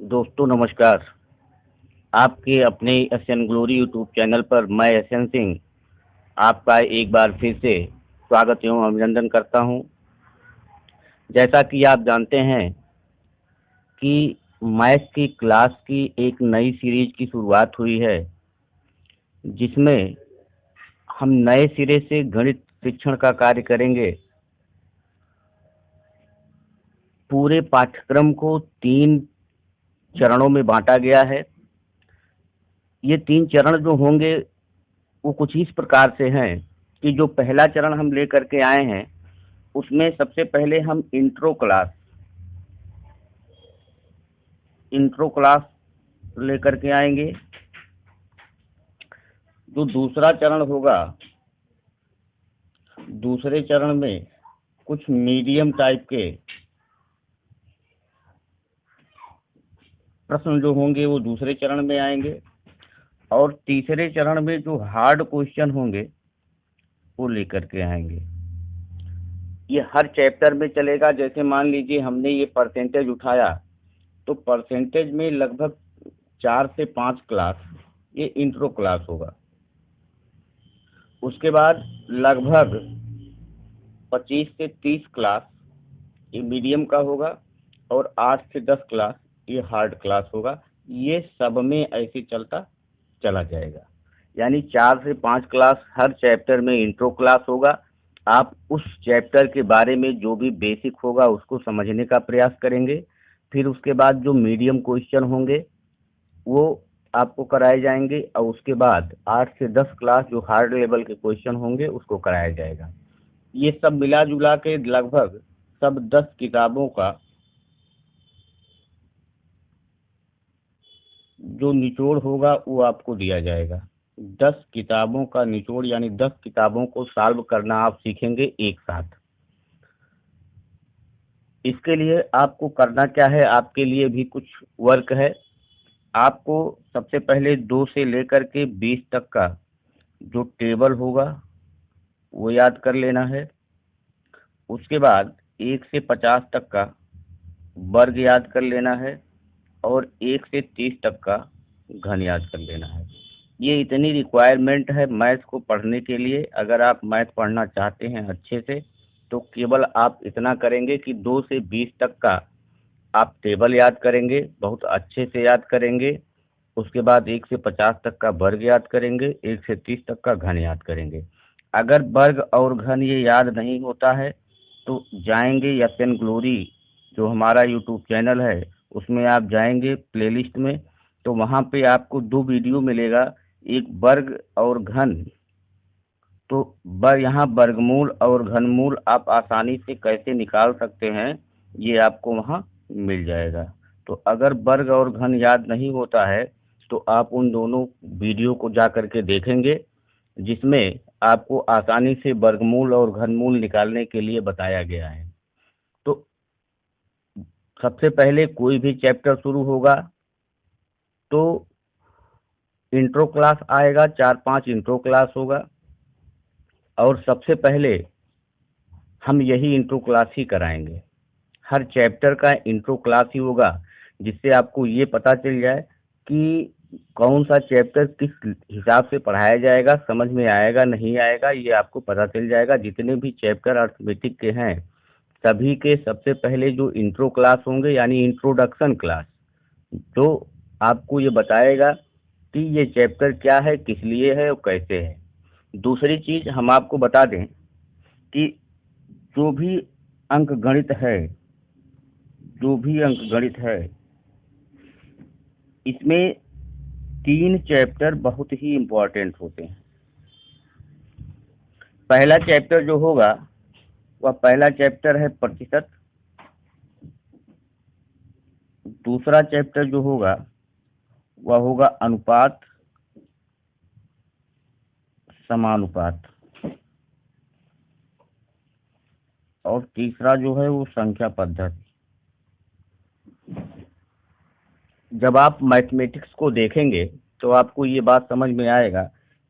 दोस्तों नमस्कार। आपके अपने एसएन ग्लोरी यूट्यूब चैनल पर मैं एसएन सिंह आपका एक बार फिर से स्वागत एवं अभिनंदन करता हूं। जैसा कि आप जानते हैं कि मैथ की क्लास की एक नई सीरीज की शुरुआत हुई है, जिसमें हम नए सिरे से गणित शिक्षण का कार्य करेंगे। पूरे पाठ्यक्रम को 3 चरणों में बांटा गया है। ये 3 चरण जो होंगे वो कुछ इस प्रकार से हैं कि जो पहला चरण हम लेकर के आए हैं, उसमें सबसे पहले हम इंट्रो क्लास लेकर के आएंगे। जो दूसरा चरण होगा, दूसरे चरण में कुछ मीडियम टाइप के प्रश्न जो होंगे वो दूसरे चरण में आएंगे, और तीसरे चरण में जो हार्ड क्वेश्चन होंगे वो लेकर के आएंगे। ये हर चैप्टर में चलेगा। जैसे मान लीजिए हमने ये परसेंटेज उठाया, तो परसेंटेज में लगभग 4 से 5 क्लास ये इंट्रो क्लास होगा। उसके बाद लगभग 25 से 30 क्लास ये मीडियम का होगा, और 8 से 10 क्लास ये हार्ड क्लास होगा। ये सब में ऐसे चलता चला जाएगा। यानी 4 से 5 क्लास हर चैप्टर में इंट्रो क्लास होगा। आप उस चैप्टर के बारे में जो भी बेसिक होगा उसको समझने का प्रयास करेंगे। फिर उसके बाद जो मीडियम क्वेश्चन होंगे वो आपको कराए जाएंगे, और उसके बाद 8 से 10 क्लास जो हार्ड लेवल के क्वेश्चन होंगे उसको कराया जाएगा। ये सब मिला जुला के लगभग सब 10 किताबों का जो निचोड़ होगा वो आपको दिया जाएगा। 10 किताबों का निचोड़, यानी 10 किताबों को सॉल्व करना आप सीखेंगे एक साथ। इसके लिए आपको करना क्या है, आपके लिए भी कुछ वर्क है। आपको सबसे पहले 2 से लेकर के 20 तक का जो टेबल होगा वो याद कर लेना है। उसके बाद 1 से 50 तक का वर्ग याद कर लेना है, और 1 से 30 तक का घन याद कर लेना है। ये इतनी रिक्वायरमेंट है मैथ को पढ़ने के लिए। अगर आप मैथ पढ़ना चाहते हैं अच्छे से, तो केवल आप इतना करेंगे कि 2 से 20 तक का आप टेबल याद करेंगे, बहुत अच्छे से याद करेंगे। उसके बाद 1 से 50 तक का वर्ग याद करेंगे, 1 से 30 तक का घन याद करेंगे। अगर वर्ग और घन ये याद नहीं होता है, तो जाएंगे एसएन ग्लोरी जो हमारा यूट्यूब चैनल है उसमें आप जाएंगे प्लेलिस्ट में, तो वहाँ पे आपको 2 वीडियो मिलेगा। एक वर्ग और घन, तो यहाँ वर्गमूल और घनमूल आप आसानी से कैसे निकाल सकते हैं ये आपको वहाँ मिल जाएगा। तो अगर वर्ग और घन याद नहीं होता है, तो आप उन दोनों वीडियो को जा करके देखेंगे, जिसमें आपको आसानी से वर्गमूल और घनमूल निकालने के लिए बताया गया है। तो सबसे पहले कोई भी चैप्टर शुरू होगा तो इंट्रो क्लास आएगा, 4-5 इंट्रो क्लास होगा, और सबसे पहले हम यही इंट्रो क्लास ही कराएंगे। हर चैप्टर का इंट्रो क्लास ही होगा, जिससे आपको ये पता चल जाए कि कौन सा चैप्टर किस हिसाब से पढ़ाया जाएगा, समझ में आएगा नहीं आएगा ये आपको पता चल जाएगा। जितने भी चैप्टर अर्थमेटिक के हैं सभी के सबसे पहले जो इंट्रो क्लास होंगे, यानी इंट्रोडक्शन क्लास, जो आपको ये बताएगा कि ये चैप्टर क्या है, किस लिए है और कैसे है। दूसरी चीज हम आपको बता दें कि जो भी अंक गणित है जो भी अंक गणित है इसमें 3 चैप्टर बहुत ही इम्पोर्टेंट होते हैं। पहला चैप्टर जो होगा वह पहला चैप्टर है प्रतिशत। दूसरा चैप्टर जो होगा वह होगा अनुपात, समानुपात, और तीसरा जो है वो संख्या पद्धति। जब आप मैथमेटिक्स को देखेंगे तो आपको ये बात समझ में आएगा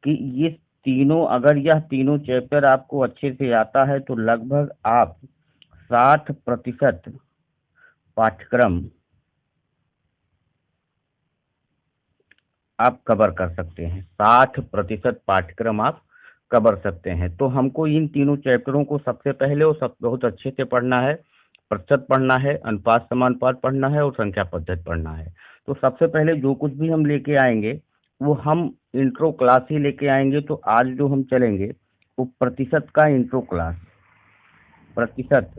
कि ये तीनों, अगर यह तीनों चैप्टर आपको अच्छे से आता है तो लगभग आप 60% पाठ्यक्रम आप कवर कर सकते हैं, 60% पाठ्यक्रम आप कवर सकते हैं। तो हमको इन तीनों चैप्टरों को सबसे पहले और सब बहुत अच्छे से पढ़ना है। प्रतिशत पढ़ना है, अनुपात समानुपात पढ़ना है और संख्या पद्धति पढ़ना है। तो सबसे पहले जो कुछ भी हम लेके आएंगे वो हम इंट्रो क्लास ही लेके आएंगे। तो आज जो हम चलेंगे वो प्रतिशत का इंट्रो क्लास, प्रतिशत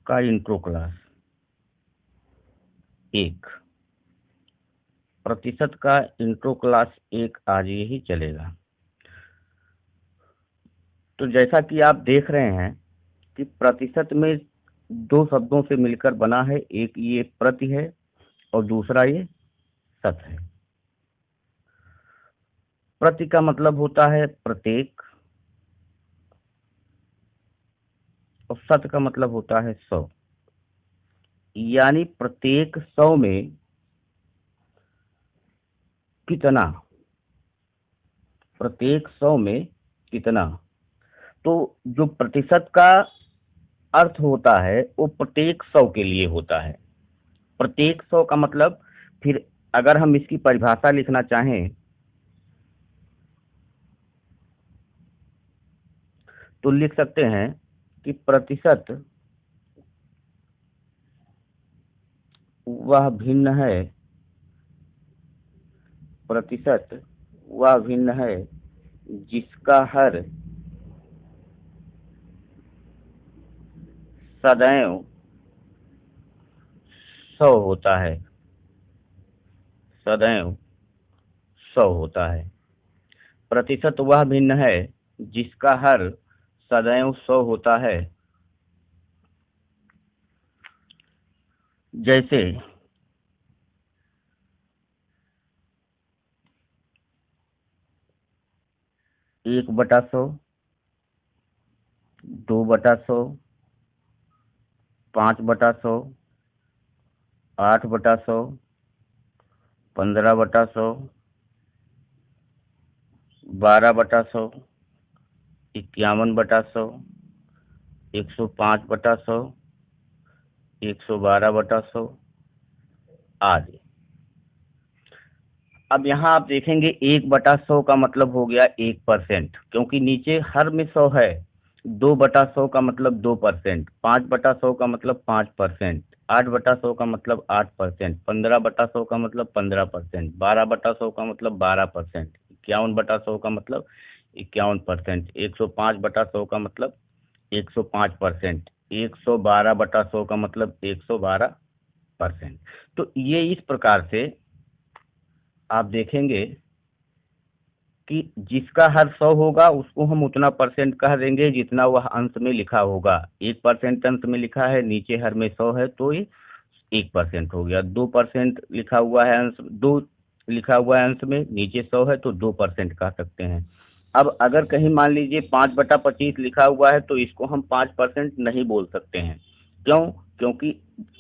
का इंट्रो क्लास एक, प्रतिशत का इंट्रो क्लास एक आज यही चलेगा। तो जैसा कि आप देख रहे हैं कि प्रतिशत में दो शब्दों से मिलकर बना है, एक ये प्रति है और दूसरा ये शत है। प्रति का मतलब होता है प्रत्येक और शत का मतलब होता है 100। यानी प्रत्येक 100 में कितना, प्रत्येक 100 में कितना। तो जो प्रतिशत का अर्थ होता है वो प्रत्येक 100 के लिए होता है। प्रत्येक 100 का मतलब, फिर अगर हम इसकी परिभाषा लिखना चाहें तो लिख सकते हैं कि प्रतिशत वह भिन्न है, प्रतिशत वह भिन्न है जिसका हर सदैव 100 होता है, सदैव 100 होता है। प्रतिशत वह भिन्न है जिसका हर सदैव 100 होता है। जैसे 1/100, 2/100, 5/100, 8/100, 15/100, 12/100, 51/100, 105/100, 112/100 आदि। अब यहाँ आप देखेंगे 1/100 का मतलब हो गया 1%, क्योंकि नीचे हर में 100 है। 2/100 का मतलब 2%, 5/100 का मतलब 5%, 8/100 का मतलब 8%, 15/100 का मतलब 15%, 12/100 का मतलब 12%, 51/100 का मतलब 51%, 105/100 का मतलब 105%, 112/100 का मतलब 112%। तो ये इस प्रकार से आप देखेंगे कि जिसका हर 100 होगा उसको हम उतना परसेंट कह देंगे जितना वह अंश में लिखा होगा। 1% अंश में लिखा है, नीचे हर में 100 है तो ये 1% हो गया। 2% लिखा हुआ है अंश, 2 लिखा हुआ है अंश में, नीचे 100 है तो 2% कह सकते हैं। अब अगर कहीं मान लीजिए 5/25 लिखा हुआ है तो इसको हम 5% नहीं बोल सकते हैं। क्यों? क्योंकि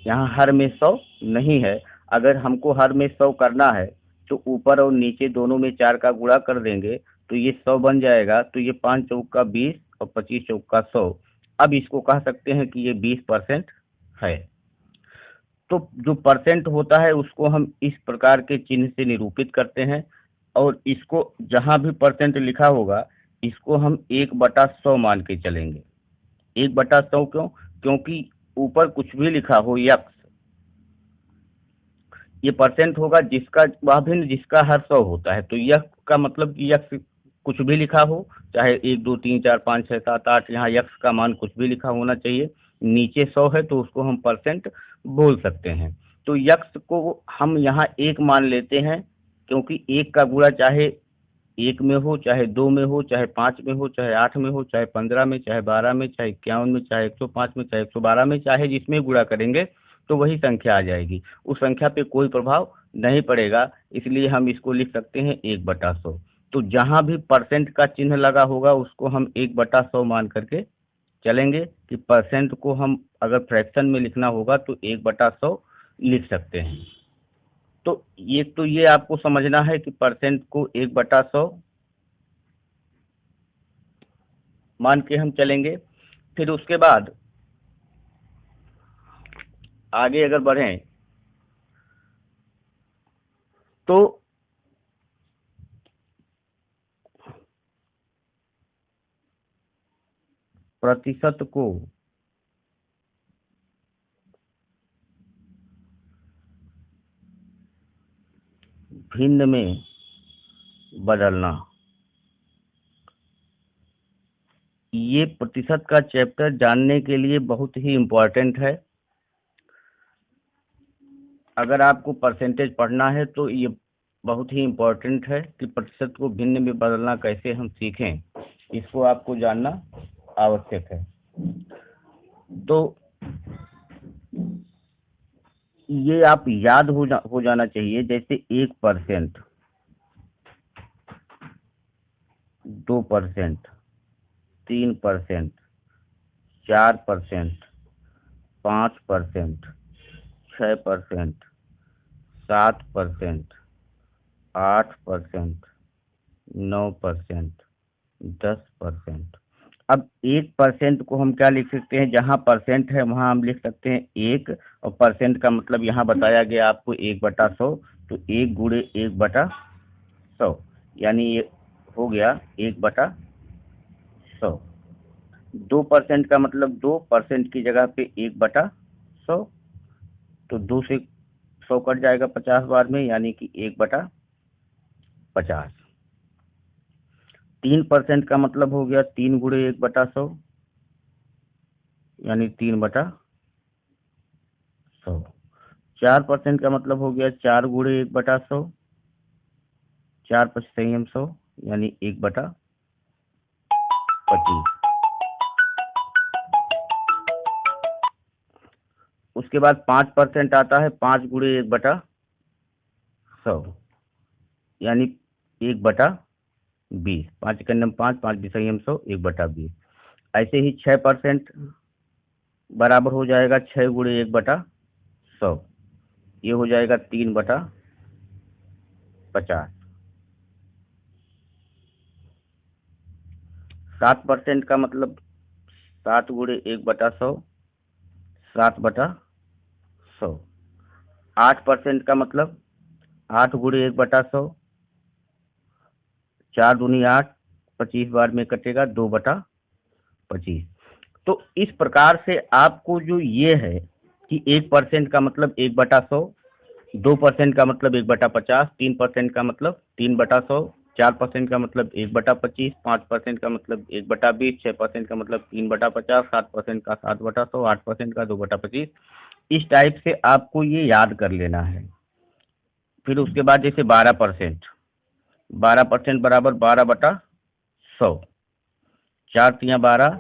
यहाँ हर में 100 नहीं है। अगर हमको हर में 100 करना है तो ऊपर और नीचे दोनों में 4 का गुणा कर देंगे तो ये 100 बन जाएगा। तो ये 5 चौका 20 और 25 चौका 100। अब इसको कह सकते हैं कि ये 20% है। तो जो परसेंट होता है उसको हम इस प्रकार के चिन्ह से निरूपित करते हैं, और इसको जहां भी परसेंट लिखा होगा इसको हम 1/100 मान के चलेंगे। 1/100 क्यों? क्योंकि ऊपर कुछ भी लिखा हो, यक्स, ये परसेंट होगा जिसका वह भिन्न जिसका हर 100 होता है। तो यह का मतलब कि यक्स कुछ भी लिखा हो, चाहे 1 2 3 4 5 6 7 8, यहाँ यक्स का मान कुछ भी लिखा होना चाहिए। नीचे 100 है तो उसको हम परसेंट बोल सकते हैं। तो यक्स को हम यहाँ एक मान लेते हैं, क्योंकि एक का गुणा चाहे एक में हो, चाहे 2 में हो, चाहे 5 में हो, चाहे 8 में हो, चाहे 15 में, चाहे 12 में, चाहे 51 में, चाहे 105 में, चाहे 112 में, चाहे जिसमें गुणा करेंगे तो वही संख्या आ जाएगी। उस संख्या पे कोई प्रभाव नहीं पड़ेगा, इसलिए हम इसको लिख सकते हैं 1/100। तो जहां भी परसेंट का चिन्ह लगा होगा उसको हम 1/100 मान करके चलेंगे कि परसेंट को हम अगर फ्रैक्शन में लिखना होगा तो 1/100 लिख सकते हैं। तो ये आपको समझना है कि परसेंट को 1/100 मान के हम चलेंगे। फिर उसके बाद आगे अगर बढ़ें तो प्रतिशत को भिन्न में बदलना, ये प्रतिशत का चैप्टर जानने के लिए बहुत ही इम्पोर्टेंट है। अगर आपको परसेंटेज पढ़ना है तो ये बहुत ही इम्पोर्टेंट है कि प्रतिशत को भिन्न में बदलना कैसे हम सीखें, इसको आपको जानना आवश्यक है। तो ये आप याद हो जाना चाहिए, जैसे 1%, 2%, 3%, 4%, 5%, 6%, 7%, 8%, 9%, 10%। अब 1% को हम क्या लिख सकते हैं, जहाँ परसेंट है वहाँ हम लिख सकते हैं 1, और परसेंट का मतलब यहाँ बताया गया आपको 1/100, तो 1 गुणे 1/100, यानी ये हो गया 1/100। 2% का मतलब 2% की जगह पे 1/100, तो 2 से 100 कट जाएगा 50 बार में, यानी कि 1/50। 3% का मतलब हो गया 3 गुणे 1/100, यानी 3/100। 4% का मतलब हो गया 4 गुणे 1/100, 4×5=100, यानी 1/25। उसके बाद 5% आता है 5 गुणे 1/100, यानी 1/20। 5×5, 5×100, 1/20। ऐसे ही 6% बराबर हो जाएगा 6 गुणे 1/100, ये हो जाएगा 3/50। 7% का मतलब 7 गुणे 1/100, 7/100। 8% का मतलब 8 गुणे 1/100, 4 दूनी 8, 25 बार में कटेगा 2/25। तो इस प्रकार से आपको जो ये है कि 1% का मतलब 1/100, 2% का मतलब 1/50, 3% का मतलब 3/100, 4% का मतलब 1/25, 5% का मतलब 1/20, 6% का मतलब 3/50, 7% का 7/100, 8% का 2/25। इस टाइप से आपको ये याद कर लेना है। फिर उसके बाद जैसे 12%, 12% बराबर 12/100, 4×3=12,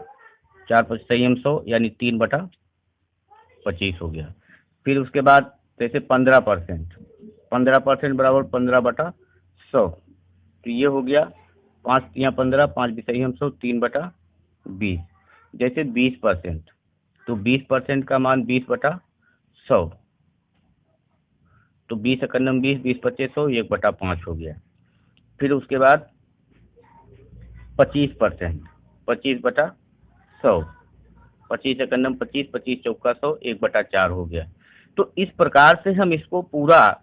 4×5=100, यानी 3/25 हो गया। फिर उसके बाद जैसे 15%, 15% बराबर 15/100, तो ये हो गया 5×15, 5×100, 3/20। जैसे 20%, तो 20% का मान 20/100, तो 20×20, 20×25, 1/5 हो गया। फिर उसके बाद 25%, 25/100, 25×25, 25×4, 1/4 हो गया। तो इस प्रकार से हम इसको पूरा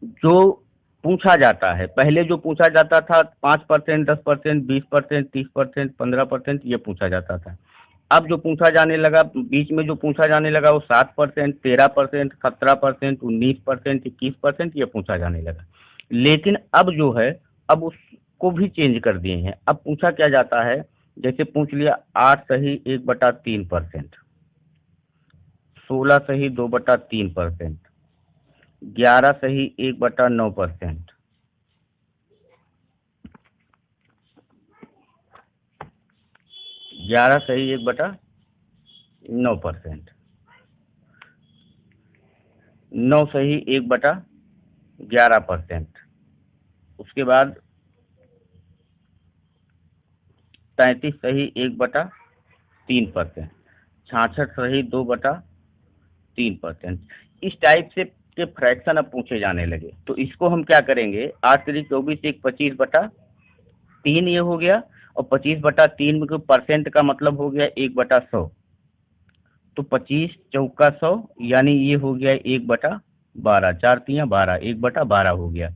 जो पूछा जाता है, पहले जो पूछा जाता था 5%, 10%, 20%, 30%, 15%, ये पूछा जाता था। अब जो पूछा जाने लगा, बीच में जो पूछा जाने लगा वो 7%, 13%, 17%, 19%, 21%, ये पूछा जाने लगा। लेकिन अब जो है, अब उसको भी चेंज कर दिए हैं। अब पूछा क्या जाता है, जैसे पूछ लिया 8 सही 1/3%, 16 सही 2/3%, 11 सही 1/9%, 11 सही 1/9%, 9 सही 1/11%। उसके बाद 33 सही 1/3%, 66 सही 2/3%। इस टाइप से के फ्रैक्शन अब पूछे जाने लगे, तो इसको हम क्या करेंगे, 8×3 = 24, 1 25/3 ये हो गया। और 25/3 में परसेंट का मतलब हो गया 1/100। तो 25 × 100 यानी ये हो गया 1/12, 4×3 = 12, 1/12 हो गया।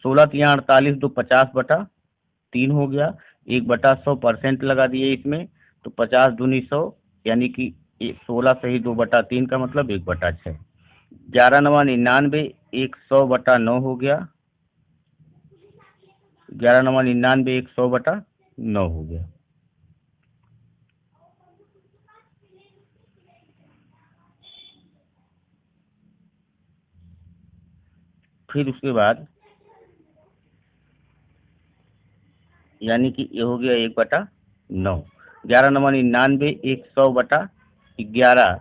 16×3 = 48, तो 50/3 हो गया। 1/100% लगा दिए इसमें, तो 50×2 = 100, यानी कि 16 सही 2/3 का मतलब 1/6। 11×9 = 99, 100/9 हो गया। 11×99 = 100/9 हो गया। फिर उसके बाद यानी कि ये हो गया 1/9। 11×99 = 100/11,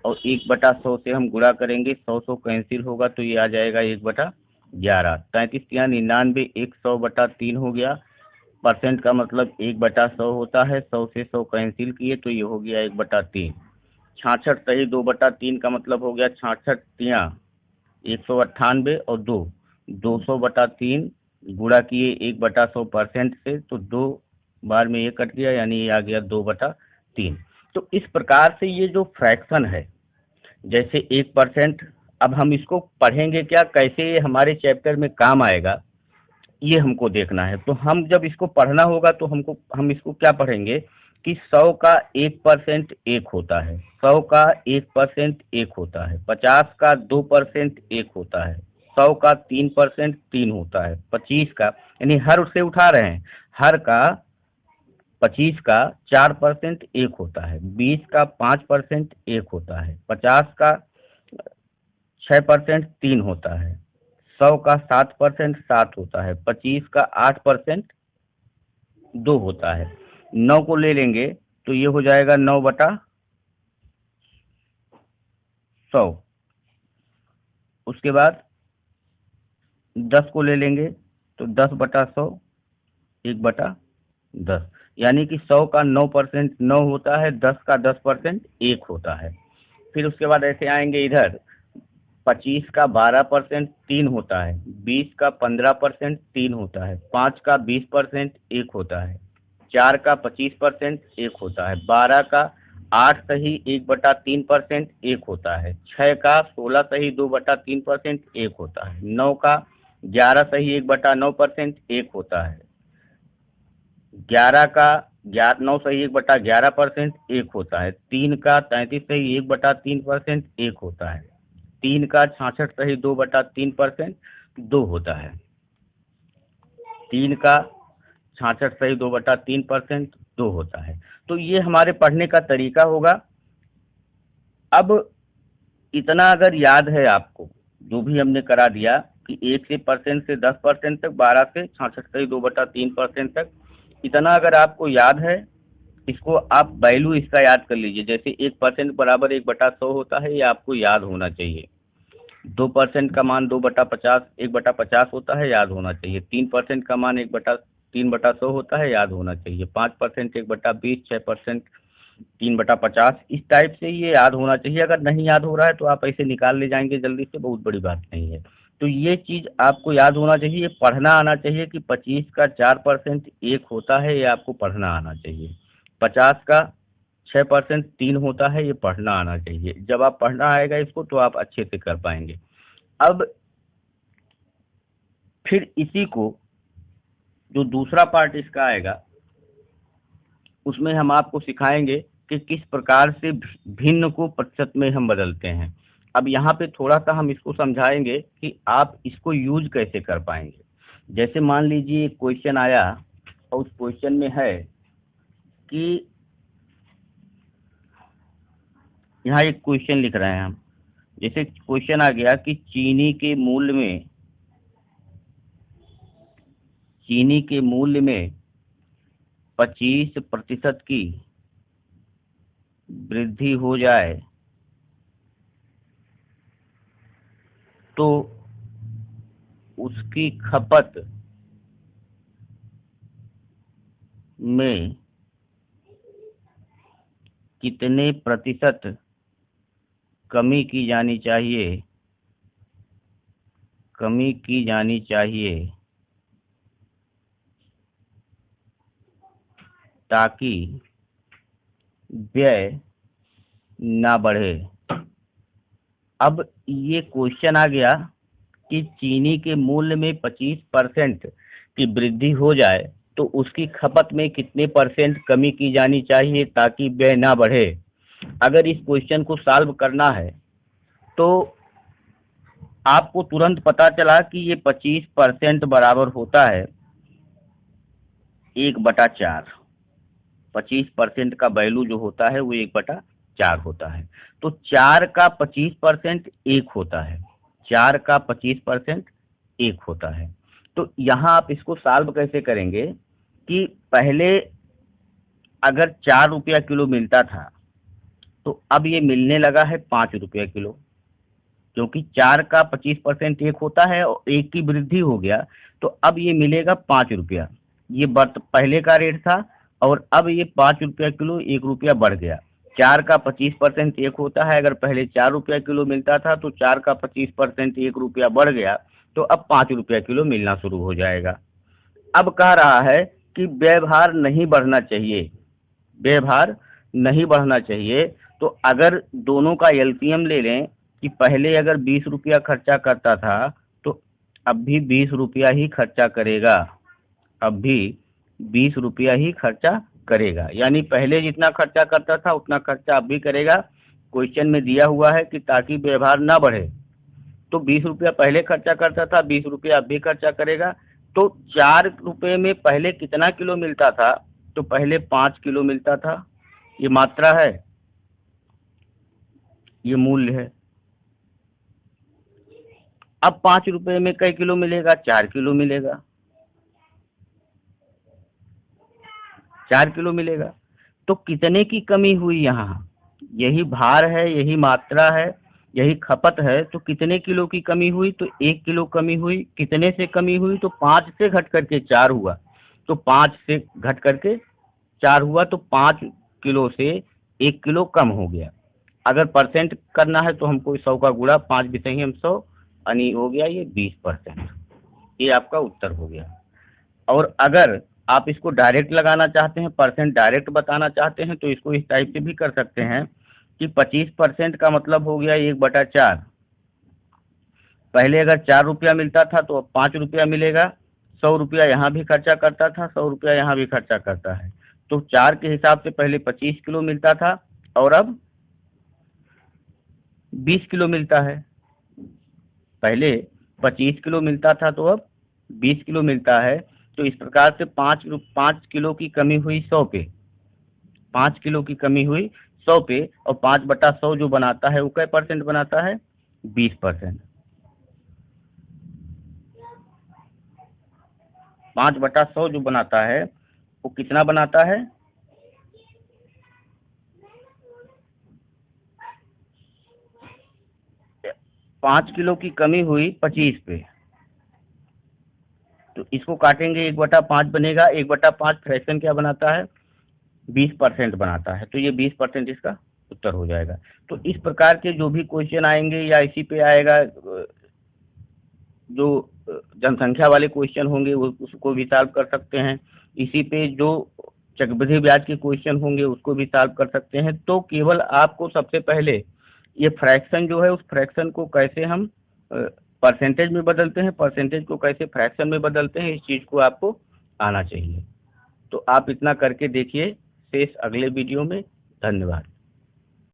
और 1/100 से हम गुणा करेंगे, 100 कैंसिल होगा तो ये आ जाएगा 1/11। 33×99 = 100/3 हो गया। परसेंट का मतलब 1/100 होता है। 100 से 100 कैंसिल किए तो ये हो गया 1/3। 66 सही 2/3 का मतलब हो गया 66×3 = 198, और 200/3 गुणा किए 1/100% से, तो 2 बार में ये कट गया, यानी ये आ गया 2/3। तो इस प्रकार से ये जो फ्रैक्शन है, जैसे 1%, अब हम इसको पढ़ेंगे क्या, कैसे ये हमारे चैप्टर में काम आएगा, ये हमको देखना है। तो हम जब इसको पढ़ना होगा तो हम इसको क्या पढ़ेंगे कि 100 का 1% 1 होता है, 100 का 1% 1 होता है, 50 का 2% 1 होता है, 100 का 3% 3 होता है, 25 का, यानी हर से उठा रहे हैं, हर का 25 का 4% 1 होता है, 20 का 5% 1 होता है, 50 का 6% 3 होता है, 100 का 7% 7 होता है, 25 का 8% 2 होता है। 9 को ले लेंगे तो ये हो जाएगा 9/100। उसके बाद 10 को ले लेंगे तो 10/100, 1/10, यानी कि 100 का 9% 9 होता है, 10 का 10% 1 होता है। फिर उसके बाद ऐसे आएंगे इधर, 25 का 12% 3 होता है, 20 का 15% 3 होता है, 5 का 20% 1 होता है, 4 का 25% 1 होता है, 12 का 8 सही 1/3% 1 होता है, 6 का 16 सही 2/3% 1 होता है, 9 का 11 सही 1/9% 1 होता है, 11 का 9 सही 1/11% 1 होता है, 3 का 33 सही 1/3% 1 होता है, 3 का 66 सही 2/3% 2 होता है, 3 का 66 सही 2/3% 2 होता है। तो ये हमारे पढ़ने का तरीका होगा। अब इतना अगर याद है आपको, जो भी हमने करा दिया कि 1 से परसेंट से 10% तक, 12 से 66 सही 2/3% तक, इतना अगर आपको याद है, इसको आप वैल्यू इसका याद कर लीजिए। जैसे 1% बराबर 1/100 होता है, ये आपको याद होना चाहिए। 2% का मान 2/50 1/50 होता है, याद होना चाहिए। 3% का मान 1/3/100 होता है, याद होना चाहिए। 5% 1/20, 6% 3/50, इस टाइप से ये याद होना चाहिए। अगर नहीं याद हो रहा है तो आप ऐसे निकाल ले जाएंगे जल्दी से, बहुत बड़ी बात नहीं है। तो ये चीज आपको याद होना चाहिए, पढ़ना आना चाहिए कि 25 का 4% 1 होता है, ये आपको पढ़ना आना चाहिए। 50 का 6% 3 होता है, ये पढ़ना आना चाहिए। जब आप पढ़ना आएगा इसको तो आप अच्छे से कर पाएंगे। अब फिर इसी को, जो दूसरा पार्ट इसका आएगा, उसमें हम आपको सिखाएंगे कि किस प्रकार से भिन्न को प्रतिशत में हम बदलते हैं। अब यहाँ पे थोड़ा सा हम इसको समझाएंगे कि आप इसको यूज कैसे कर पाएंगे। जैसे मान लीजिए एक क्वेश्चन आया, और उस क्वेश्चन में है कि, यहाँ एक क्वेश्चन लिख रहे हैं हम। जैसे क्वेश्चन आ गया कि चीनी के मूल्य में 25% की वृद्धि हो जाए तो उसकी खपत में कितने प्रतिशत कमी की जानी चाहिए, कमी की जानी चाहिए। ताकि व्यय ना बढ़े। अब ये क्वेश्चन आ गया कि चीनी के मूल्य में 25% की वृद्धि हो जाए तो उसकी खपत में कितने परसेंट कमी की जानी चाहिए ताकि व्यय ना बढ़े। अगर इस क्वेश्चन को सॉल्व करना है तो आपको तुरंत पता चला कि ये 25% बराबर होता है 1/4। 25% का वैल्यू जो होता है वो 1/4 होता है। तो 4 का 25% 1 होता है। 4 का 25% 1 होता है। तो यहाँ आप इसको सॉल्व कैसे करेंगे कि पहले अगर 4 रुपया किलो मिलता था तो अब ये मिलने लगा है 5 रुपया किलो, क्योंकि 4 का 25% 1 होता है और 1 की वृद्धि हो गया तो अब ये मिलेगा 5 रुपया। ये पहले का रेट था और अब ये 5 रुपया किलो 1 रुपया बढ़ गया। 4 का 25% 1 होता है, अगर पहले 4 रुपया किलो मिलता था तो 4 का 25% 1 रुपया बढ़ गया तो अब 5 रुपया किलो मिलना शुरू हो जाएगा। अब कह रहा है कि व्यवहार नहीं बढ़ना चाहिए, व्यवहार नहीं बढ़ना चाहिए। तो अगर दोनों का एलसीएम ले लें कि पहले अगर 20 रुपया खर्चा करता था तो अब भी 20 रुपया ही खर्चा करेगा, अब भी 20 रुपया ही खर्चा करेगा। यानी पहले जितना खर्चा करता था उतना खर्चा अब भी करेगा। क्वेश्चन में दिया हुआ है कि ताकि व्यवहार ना बढ़े, तो 20 रुपया पहले खर्चा करता था, 20 रुपया अब भी खर्चा करेगा। तो 4 रुपये में पहले कितना किलो मिलता था, तो पहले 5 किलो मिलता था। ये मात्रा है, ये मूल्य है। अब 5 रुपये में कई किलो मिलेगा, 4 किलो मिलेगा, 4 किलो मिलेगा। तो कितने की कमी हुई यहाँ, यही भार है, यही मात्रा है, यही खपत है। तो कितने किलो की कमी हुई, तो 1 किलो कमी हुई। कितने से कमी हुई, तो 5 से घट करके 4 हुआ। तो 5 से घट करके 4 हुआ तो 5 किलो से 1 किलो कम हो गया। अगर परसेंट करना है तो हमको 100 का गुणा 5 भी सही हम 100 यानी हो गया ये 20%। ये आपका उत्तर हो गया। और अगर आप इसको डायरेक्ट लगाना चाहते हैं, परसेंट डायरेक्ट बताना चाहते हैं, तो इसको इस टाइप से भी कर सकते हैं कि 25% का मतलब हो गया 1/4। पहले अगर 4 रुपया मिलता था तो अब 5 रुपया मिलेगा। 100 रुपया यहाँ भी खर्चा करता था, 100 रुपया यहाँ भी खर्चा करता है। तो 4 के हिसाब से पहले 25 किलो मिलता था और अब 20 किलो मिलता है। पहले 25 किलो मिलता था तो अब 20 किलो मिलता है। तो इस प्रकार से 5 किलो की कमी हुई 100 पे, 5 किलो की कमी हुई 100 पे। और 5/100 जो बनाता है वो कै परसेंट बनाता है, 20%। 5/100 जो बनाता है वो कितना बनाता है, 5 किलो की कमी हुई 25 पे। तो इसको काटेंगे 1/5 बनेगा। 1/5 फ्रैक्शन क्या बनाता है, 20% बनाता है। तो ये 20% इसका उत्तर हो जाएगा। तो इस प्रकार के जो भी क्वेश्चन आएंगे या इसी पे आएगा, जो जनसंख्या वाले क्वेश्चन होंगे वो उसको भी सॉल्व कर सकते हैं। इसी पे जो चक्रवृद्धि ब्याज के क्वेश्चन होंगे उसको भी सॉल्व कर सकते हैं। तो केवल आपको सबसे पहले ये फ्रैक्शन जो है उस फ्रैक्शन को कैसे हम परसेंटेज में बदलते हैं, परसेंटेज को कैसे फ्रैक्शन में बदलते हैं, इस चीज़ को आपको आना चाहिए। तो आप इतना करके देखिए। शेष अगले वीडियो में। धन्यवाद।